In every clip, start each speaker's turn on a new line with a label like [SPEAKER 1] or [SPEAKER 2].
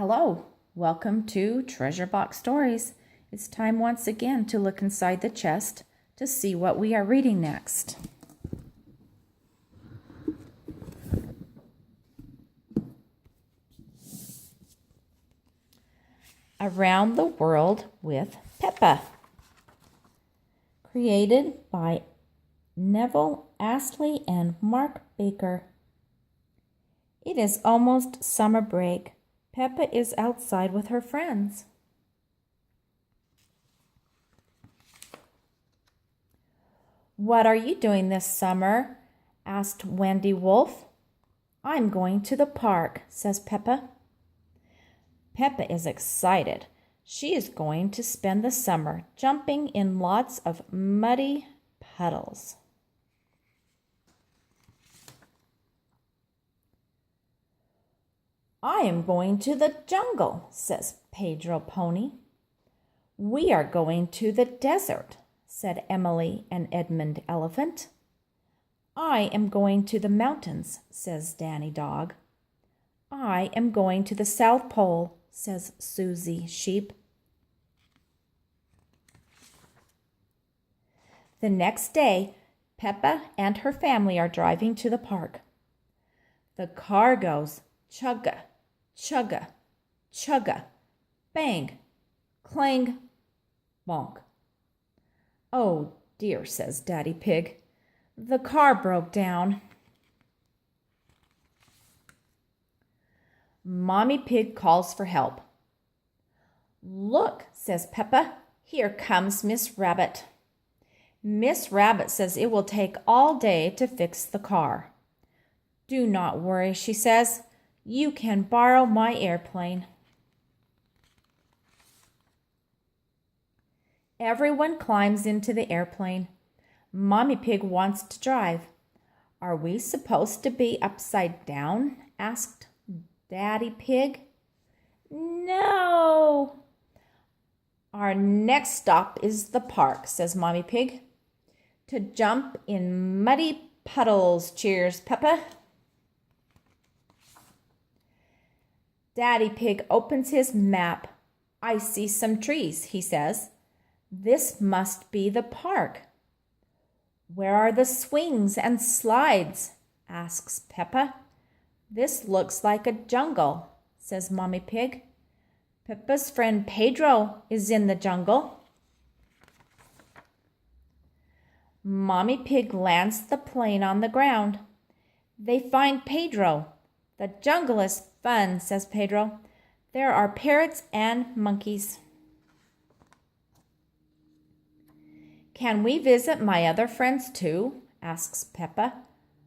[SPEAKER 1] Hello, welcome to Treasure Box Stories. It's time once again to look inside the chest to see what we are reading next. Around the World with Peppa. Created by Neville, Astley, and Mark Baker. It is almost summer break. Peppa is outside with her friends. "What are you doing this summer?" asked Wendy Wolf. "I'm going to the park," says Peppa. Peppa is excited. She is going to spend the summer jumping in lots of muddy puddles. "I am going to the jungle," says Pedro Pony. "We are going to the desert," said Emily and Edmund Elephant. "I am going to the mountains," says Danny Dog. "I am going to the South Pole," says Susie Sheep. The next day, Peppa and her family are driving to the park. The car goes chugga, chugga, chugga, bang, clang, bonk. "Oh dear," says Daddy Pig. "The car broke down." Mommy Pig calls for help. "Look," says Peppa, "here comes Miss Rabbit." Miss Rabbit says it will take all day to fix the car. "Do not worry," she says. "You can borrow my airplane." Everyone climbs into the airplane. Mommy Pig wants to drive. "Are we supposed to be upside down?" asked Daddy Pig. "No." "Our next stop is the park," says Mommy Pig. "To jump in muddy puddles," cheers Peppa. Daddy Pig opens his map. "I see some trees," he says. "This must be the park." "Where are the swings and slides?" asks Peppa. "This looks like a jungle," says Mommy Pig. "Peppa's friend Pedro is in the jungle." Mommy Pig lands the plane on the ground. They find Pedro. "The jungle is fun," says Pedro. "There are parrots and monkeys." "Can we visit my other friends too?" asks Peppa.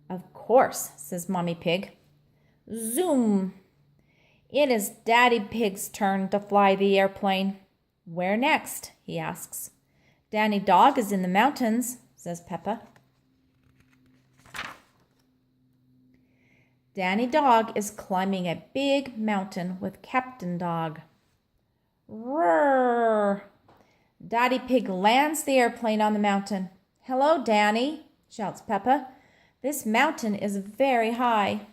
[SPEAKER 1] "Of course," says Mommy Pig. Zoom! It is Daddy Pig's turn to fly the airplane. "Where next?" he asks. "Danny Dog is in the mountains," says Peppa. Danny Dog is climbing a big mountain with Captain Dog. Roar! Daddy Pig lands the airplane on the mountain. "Hello, Danny," shouts Peppa. "This mountain is very high."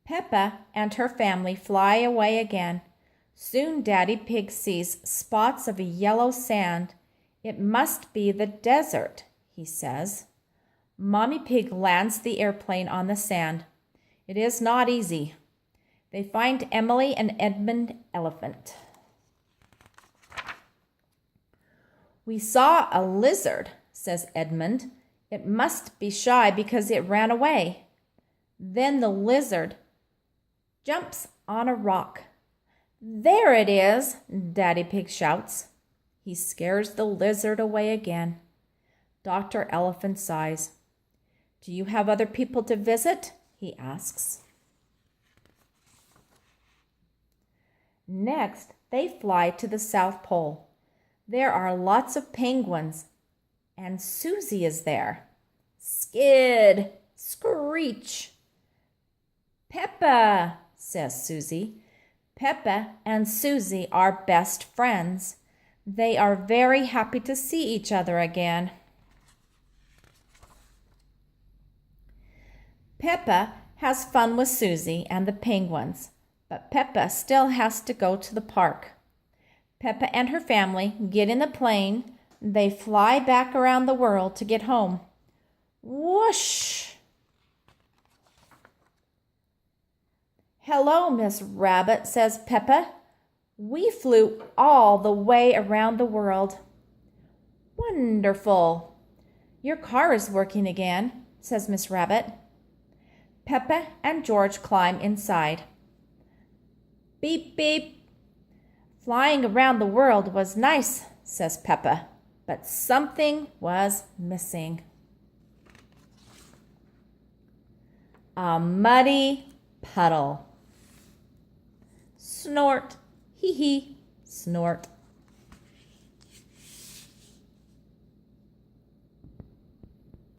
[SPEAKER 1] Peppa and her family fly away again. Soon Daddy Pig sees spots of yellow sand. "It must be the desert," he says. Mommy Pig lands the airplane on the sand. It is not easy. They find Emily and Edmund Elephant. "We saw a lizard," says Edmund. "It must be shy because it ran away." Then the lizard jumps on a rock. "There it is!" Daddy Pig shouts. He scares the lizard away again. Dr. Elephant sighs. "Do you have other people to visit?" he asks. Next, they fly to the South Pole. There are lots of penguins, and Susie is there. Skid! Screech! "Peppa!" says Susie. Peppa and Susie are best friends. They are very happy to see each other again. Peppa has fun with Susie and the penguins, but Peppa still has to go to the park. Peppa and her family get in the plane. They fly back around the world to get home. Whoosh! Hello, Miss Rabbit, says Peppa. We flew all the way around the world. Wonderful. Your car is working again, says Miss Rabbit. Peppa and George climb inside. Beep, beep. Flying around the world was nice, says Peppa, but something was missing. A muddy puddle. Snort, hee hee, snort.